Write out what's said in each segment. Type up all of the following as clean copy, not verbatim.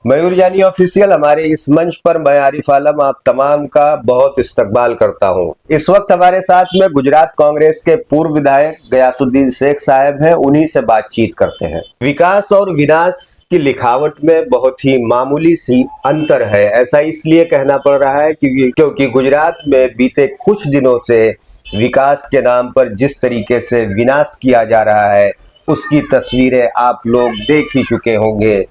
मयूर जानी ऑफिशियल हमारे इस मंच पर मैं आरिफ आलम आप तमाम का बहुत इस्तकबाल करता हूं। इस वक्त हमारे साथ में गुजरात कांग्रेस के पूर्व विधायक गयासुद्दीन शेख साहब हैं, उन्हीं से बातचीत करते हैं। विकास और विनाश की लिखावट में बहुत ही मामूली सी अंतर है। ऐसा इसलिए कहना पड़ रहा है क्योंकि गुजरात में बीते कुछ दिनों से विकास के नाम पर जिस तरीके से विनाश किया जा रहा है उसकी तस्वीरें आप लोग देख ही चुके होंगे।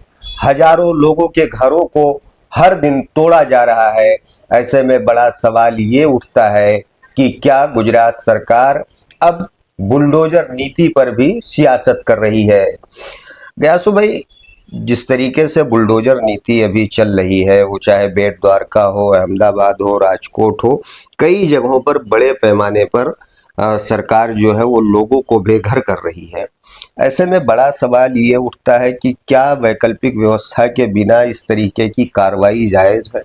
हजारों लोगों के घरों को हर दिन तोड़ा जा रहा है। ऐसे में बड़ा सवाल ये उठता है कि क्या गुजरात सरकार अब बुलडोजर नीति पर भी सियासत कर रही है। गयासु भाई, जिस तरीके से बुलडोजर नीति अभी चल रही है, वो चाहे बेट द्वारका हो, अहमदाबाद हो, राजकोट हो, कई जगहों पर बड़े पैमाने पर सरकार जो है वो लोगों को बेघर कर रही है। ऐसे में बड़ा सवाल ये उठता है कि क्या वैकल्पिक व्यवस्था के बिना इस तरीके की कार्रवाई जायज है।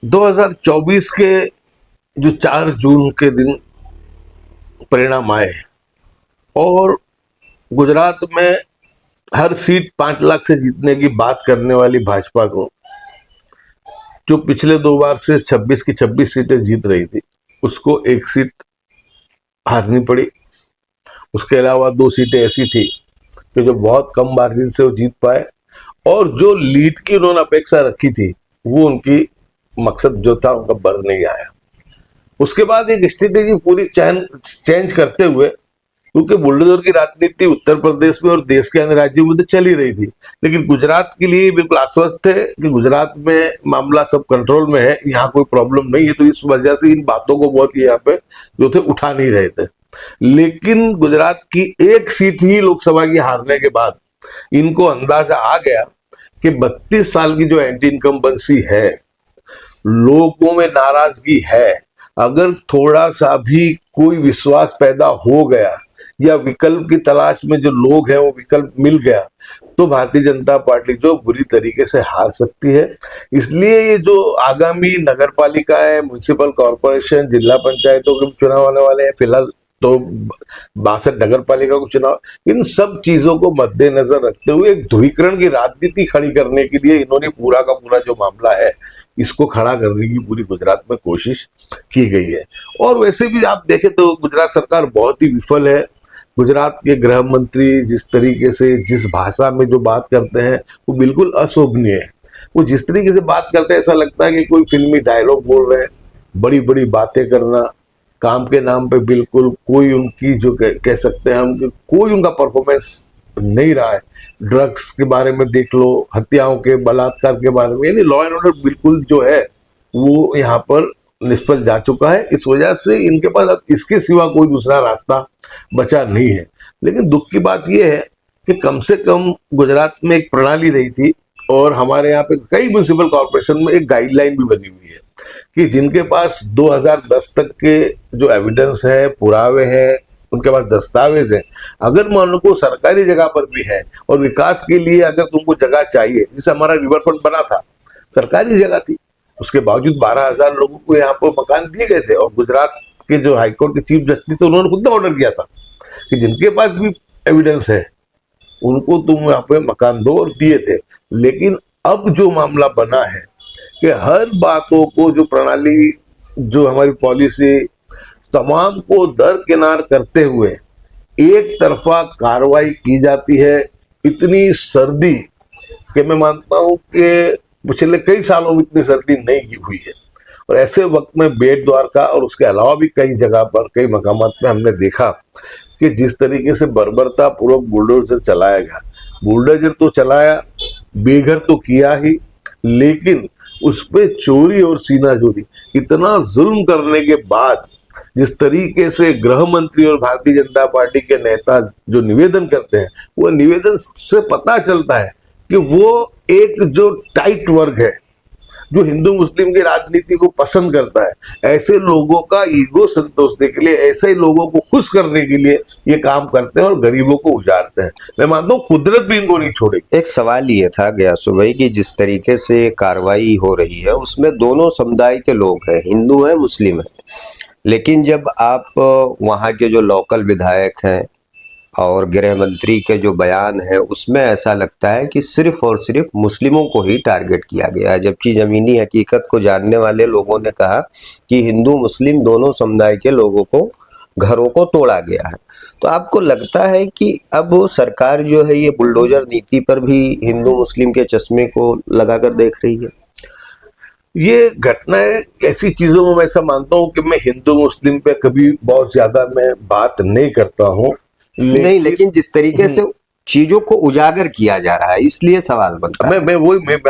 2024 के जो 4 जून के दिन परिणाम आए और गुजरात में हर सीट 5 लाख से जीतने की बात करने वाली भाजपा को, जो पिछले 2 बार से 26 की 26 सीटें जीत रही थी, उसको 1 सीट हारनी पड़ी। उसके अलावा 2 सीटें ऐसी थी कि जो बहुत कम मार्जिन से वो जीत पाए और जो लीड की उन्होंने अपेक्षा रखी थी वो उनकी मकसद जो था उनका बर नहीं आया। उसके बाद एक स्ट्रेटेजी पूरी चेंज करते हुए, क्योंकि बुलडोजर की राजनीति उत्तर प्रदेश में और देश के अन्य राज्यों में तो चल ही रही थी, लेकिन गुजरात के लिए बिल्कुल आश्वस्त थे कि गुजरात में मामला सब कंट्रोल में है, यहाँ कोई प्रॉब्लम नहीं है। तो इस वजह से इन बातों को बहुत यहाँ पे जो थे उठा नहीं रहे थे। लेकिन गुजरात की 1 सीट ही लोकसभा की हारने के बाद इनको अंदाजा आ गया कि 32 साल की जो एंटी इनकम्बेंसी है, लोगों में नाराजगी है, अगर थोड़ा सा भी कोई विश्वास पैदा हो गया या विकल्प की तलाश में जो लोग हैं वो विकल्प मिल गया, तो भारतीय जनता पार्टी जो बुरी तरीके से हार सकती है। इसलिए ये जो आगामी नगर पालिका है, म्युनिसिपल कॉर्पोरेशन, जिला पंचायतों के चुनाव आने वाले हैं, फिलहाल तो 62 नगर पालिका को चुनाव, इन सब चीजों को मद्देनजर रखते हुए एक ध्रुवीकरण की राजनीति खड़ी करने के लिए इन्होंने पूरा का पूरा जो मामला है इसको खड़ा करने की पूरी गुजरात में कोशिश की गई है। और वैसे भी आप देखें तो गुजरात सरकार बहुत ही विफल है। गुजरात के गृह मंत्री जिस तरीके से, जिस भाषा में जो बात करते हैं वो बिल्कुल अशोभनीय है। वो जिस तरीके से बात करते हैं ऐसा लगता है कि कोई फिल्मी डायलॉग बोल रहे हैं, बड़ी बड़ी बातें करना, काम के नाम पे बिल्कुल कोई उनकी जो कह सकते हैं हम, कोई उनका परफॉर्मेंस नहीं रहा है। ड्रग्स के बारे में देख लो, हत्याओं के, बलात्कार के बारे में, यानी लॉ एंड ऑर्डर बिल्कुल जो है वो यहाँ पर निष्फल जा चुका है। इस वजह से इनके पास अब इसके सिवा कोई दूसरा रास्ता बचा नहीं है। लेकिन दुख की बात यह है कि कम से कम गुजरात में एक प्रणाली रही थी और हमारे यहाँ पे कई म्युनिसिपल कॉर्पोरेशन में एक गाइडलाइन भी बनी हुई है कि जिनके पास 2010 तक के जो एविडेंस है, पुरावे हैं, उनके पास दस्तावेज है, अगर मान लो को सरकारी जगह पर भी है और विकास के लिए अगर तुमको जगह चाहिए, जैसे हमारा रिवर फ्रंट बना था, सरकारी जगह थी, उसके बावजूद 12,000 लोगों को यहाँ पर मकान दिए गए थे। और गुजरात के जो हाईकोर्ट के चीफ जस्टिस थे उन्होंने खुद ने ऑर्डर किया था कि जिनके पास भी एविडेंस है उनको तुम यहाँ पे मकान दो, और दिए थे। लेकिन अब जो मामला बना है कि हर बातों को, जो प्रणाली, जो हमारी पॉलिसी, तमाम को दरकिनार करते हुए एक तरफा कार्रवाई की जाती है। इतनी सर्दी कि मैं मानता हूं कि पिछले कई सालों में इतनी सर्दी नहीं हुई है। और ऐसे वक्त में बेट द्वारका और उसके अलावा भी कई जगह पर, कई मकामात में हमने देखा कि जिस तरीके से बर्बरता पूर्वक बुलडोजर चलाया गया, बुलडोजर तो चलाया, बेघर तो किया ही, लेकिन उस पे चोरी और सीनाजोरी, इतना जुल्म करने के बाद जिस तरीके से गृह मंत्री और भारतीय जनता पार्टी के नेता जो निवेदन करते हैं, वो निवेदन से पता चलता है कि वो एक जो टाइट वर्ग है जो हिंदू मुस्लिम की राजनीति को पसंद करता है, ऐसे लोगों का ईगो संतोषने के लिए, ऐसे ही लोगों को खुश करने के लिए ये काम करते हैं और गरीबों को उजाड़ते हैं। मैं मानता हूँ कुदरत भी इनको नहीं छोड़ेगी। एक सवाल ये था गयासु भाई कि जिस तरीके से कार्रवाई हो रही है उसमें दोनों समुदाय के लोग हैं, हिंदू हैं, मुस्लिम हैं, लेकिन जब आप वहाँ के जो लोकल विधायक हैं और गृह मंत्री के जो बयान है उसमें ऐसा लगता है कि सिर्फ और सिर्फ मुस्लिमों को ही टारगेट किया गया है, जबकि ज़मीनी हकीकत को जानने वाले लोगों ने कहा कि हिंदू मुस्लिम दोनों समुदाय के लोगों को घरों को तोड़ा गया है। तो आपको लगता है कि अब सरकार जो है ये बुलडोजर नीति पर भी हिंदू मुस्लिम के चश्मे को लगाकर देख रही है? ये घटनाएं ऐसी चीजों में मैं ऐसा मानता हूँ कि मैं हिंदू मुस्लिम पे कभी बहुत ज्यादा मैं बात नहीं करता हूँ, नहीं, लेकिन जिस तरीके से चीजों को उजागर किया जा रहा है इसलिए सवाल बनता है। मैं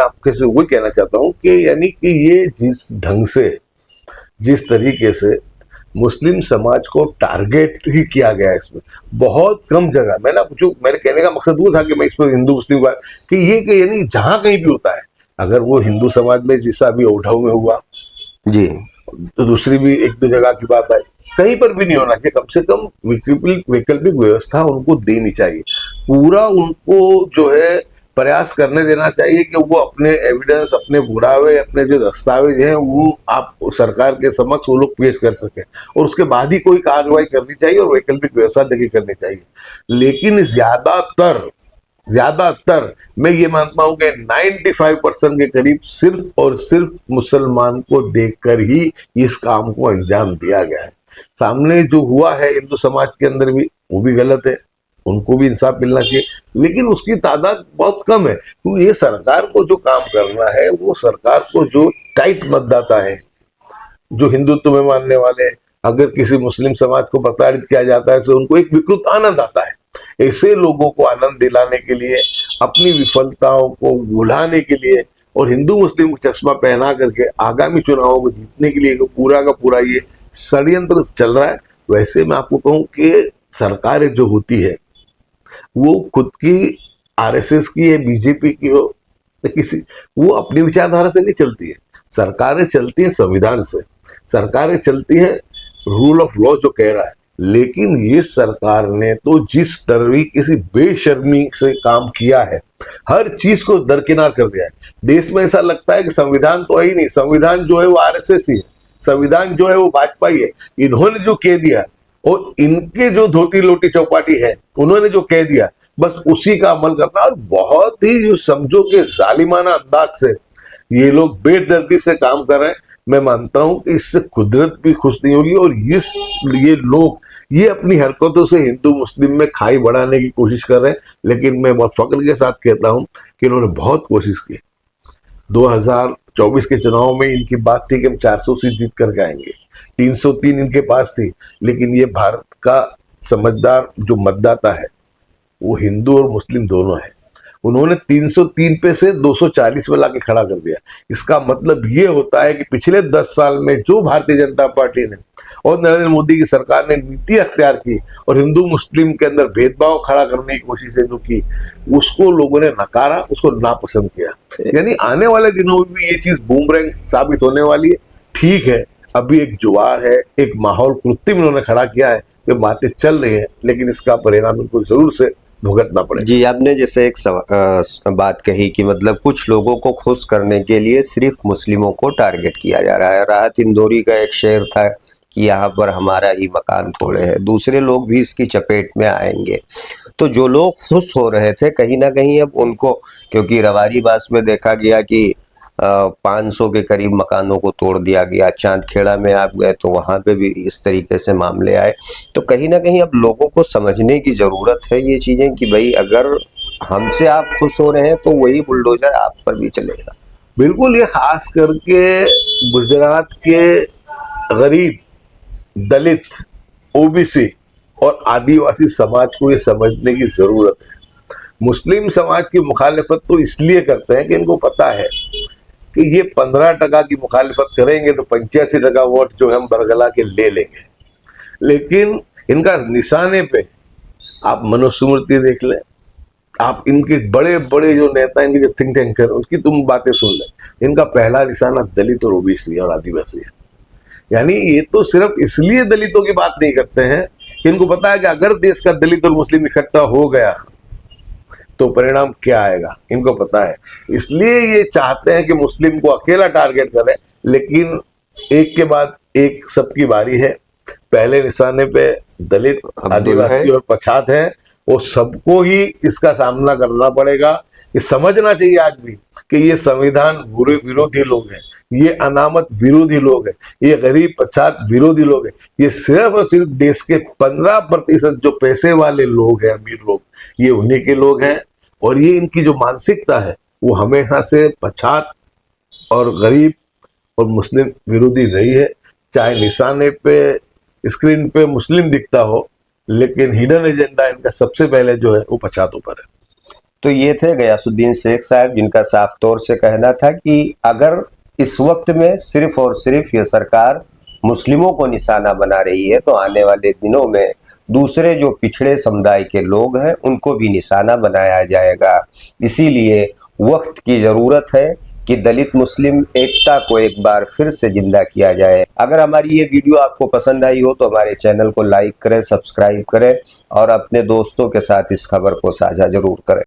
आपके से वही कहना चाहता हूँ कि यानी कि ये जिस ढंग से, जिस तरीके से मुस्लिम समाज को टारगेट ही किया गया है, इसमें बहुत कम जगह, मैं ना जो मेरे कहने का मकसद वो था कि मैं इस पर हिंदू मुस्लिम कि ये कि यानी जहां कहीं भी होता है, अगर वो हिंदू समाज में जैसा अभी ओढ़ाऊ में हुआ जी, तो दूसरी भी एक दो जगह की बात है, कहीं पर भी नहीं होना चाहिए। कम से कम वैकल्पिक व्यवस्था उनको देनी चाहिए, पूरा उनको जो है प्रयास करने देना चाहिए कि वो अपने एविडेंस, अपने पुरावे, अपने जो दस्तावेज हैं वो आप सरकार के समक्ष वो लोग पेश कर सके, और उसके बाद ही कोई कार्रवाई करनी चाहिए और वैकल्पिक व्यवस्था देखी करनी चाहिए। लेकिन ज्यादातर मैं ये मानता हूं कि 95% के करीब सिर्फ और सिर्फ मुसलमान को देखकर ही इस काम को अंजाम दिया गया है। सामने जो हुआ है हिंदू समाज के अंदर भी, वो भी गलत है, उनको भी इंसाफ मिलना चाहिए, लेकिन उसकी तादाद बहुत कम है। क्योंकि ये सरकार को जो काम करना है, वो सरकार को जो टाइट मतदाता है, जो हिंदुत्व में मानने वाले, अगर किसी मुस्लिम समाज को प्रताड़ित किया जाता है तो उनको एक विकृत आनंद आता है। ऐसे लोगों को आनंद दिलाने के लिए, अपनी विफलताओं को भुलाने के लिए और हिंदू मुस्लिम को चश्मा पहना करके आगामी चुनावों को जीतने के लिए पूरा का पूरा ये षड्यंत्र चल रहा है। वैसे मैं आपको कहूं कि सरकारें जो होती है वो खुद की आरएसएस की है, बीजेपी की हो, किसी, वो अपनी विचारधारा से नहीं चलती है। सरकारें चलती हैं संविधान से, सरकारें चलती हैं रूल ऑफ लॉ जो कह रहा है। लेकिन ये सरकार ने तो जिस तरह किसी बेशर्मी से काम किया है, हर चीज को दरकिनार कर दिया है। देश में ऐसा लगता है कि संविधान तो है ही नहीं, संविधान जो है वो आरएसएस ही है, संविधान जो है वो भाजपा ही है। इन्होंने जो कह दिया और इनके जो धोती लोटी चौपाटी है, उन्होंने जो कह दिया बस उसी का अमल करना, और बहुत ही जो समझो कि जालिमाना अंदाज से ये लोग बेदर्दी से काम कर रहे हैं। मैं मानता हूं कि इससे कुदरत भी खुश नहीं होगी, और ये लोग ये अपनी हरकतों से हिंदू मुस्लिम में खाई बढ़ाने की कोशिश कर रहे हैं। लेकिन मैं बहुत फक्र के साथ कहता हूं कि इन्होंने बहुत कोशिश की। 2024 के चुनाव में इनकी बात थी कि हम 400 सीट जीत करके आएंगे, 303 इनके पास थी। लेकिन ये भारत का समझदार जो मतदाता है वो हिंदू और मुस्लिम दोनों है, उन्होंने 303 पे से 240 में लाके खड़ा कर दिया। इसका मतलब ये होता है कि पिछले 10 साल में जो भारतीय जनता पार्टी ने और नरेंद्र मोदी की सरकार ने नीति अख्तियार की और हिंदू मुस्लिम के अंदर भेदभाव खड़ा करने की कोशिश जो की, उसको लोगों ने नकारा, उसको नापसंद किया। यानी आने वाले दिनों में भी ये चीज बूमरैंग साबित होने वाली है। ठीक है, अभी एक जुआर है, एक माहौल कृत्रिम इन्होंने खड़ा किया है, ये बातें चल रही है, लेकिन इसका परिणाम इनको जरूर से भुगतना पड़ेगा। जी, आपने जैसे एक बात कही कि मतलब कुछ लोगों को खुश करने के लिए सिर्फ मुस्लिमों को टारगेट किया जा रहा है। राहत इंदौरी का एक शेर था कि यहाँ पर हमारा ही मकान थोड़े है, दूसरे लोग भी इसकी चपेट में आएंगे। तो जो लोग खुश हो रहे थे कहीं ना कहीं अब उनको, क्योंकि रवारी बास में देखा गया कि 500 के करीब मकानों को तोड़ दिया गया, चांदखेड़ा में आप गए तो वहाँ पे भी इस तरीके से मामले आए। तो कहीं ना कहीं अब लोगों को समझने की ज़रूरत है ये चीज़ें कि भाई अगर हमसे आप खुश हो रहे हैं तो वही बुलडोजर आप पर भी चलेगा। बिल्कुल, ये खास करके गुजरात के गरीब, दलित, ओबीसी और आदिवासी समाज को ये समझने की जरूरत है। मुस्लिम समाज की मुखालिफत तो इसलिए करते हैं कि इनको पता है कि ये 15% की मुखालिफत करेंगे तो 85% वोट जो हम बरगला के ले लेंगे। लेकिन इनका निशाने पे आप मनुस्मृति देख लें, आप इनके बड़े बड़े जो नेता, इनके जो थिंक टैंकर, उनकी तुम बातें सुन लें, इनका पहला निशाना दलित और ओबीसी और आदिवासी है। यानी ये तो सिर्फ इसलिए दलितों की बात नहीं करते हैं कि इनको पता है कि अगर देश का दलित और मुस्लिम इकट्ठा हो गया तो परिणाम क्या आएगा, इनको पता है। इसलिए ये चाहते हैं कि मुस्लिम को अकेला टारगेट करें, लेकिन एक के बाद एक सबकी बारी है। पहले निशाने पे दलित, आदिवासी और पछात है, वो सबको ही इसका सामना करना पड़ेगा। ये समझना चाहिए आज भी कि ये संविधान विरोधी लोग हैं, ये अनामत विरोधी लोग हैं, ये गरीब पछात विरोधी लोग हैं। ये सिर्फ और सिर्फ देश के 15% जो पैसे वाले लोग हैं, अमीर लोग, ये उन्हीं के लोग हैं। और ये इनकी जो मानसिकता है वो हमेशा से पछात और गरीब और मुस्लिम विरोधी रही है। चाहे निशाने पे स्क्रीन पे मुस्लिम दिखता हो, लेकिन हिडन एजेंडा इनका सबसे पहले जो है वो पछातों पर है। तो ये थे गयासुद्दीन शेख साहब, जिनका साफ तौर से कहना था कि अगर इस वक्त में सिर्फ और सिर्फ ये सरकार मुस्लिमों को निशाना बना रही है तो आने वाले दिनों में दूसरे जो पिछड़े समुदाय के लोग हैं उनको भी निशाना बनाया जाएगा। इसीलिए वक्त की ज़रूरत है कि दलित मुस्लिम एकता को एक बार फिर से जिंदा किया जाए। अगर हमारी ये वीडियो आपको पसंद आई हो तो हमारे चैनल को लाइक करें, सब्सक्राइब करें और अपने दोस्तों के साथ इस खबर को साझा जरूर करें।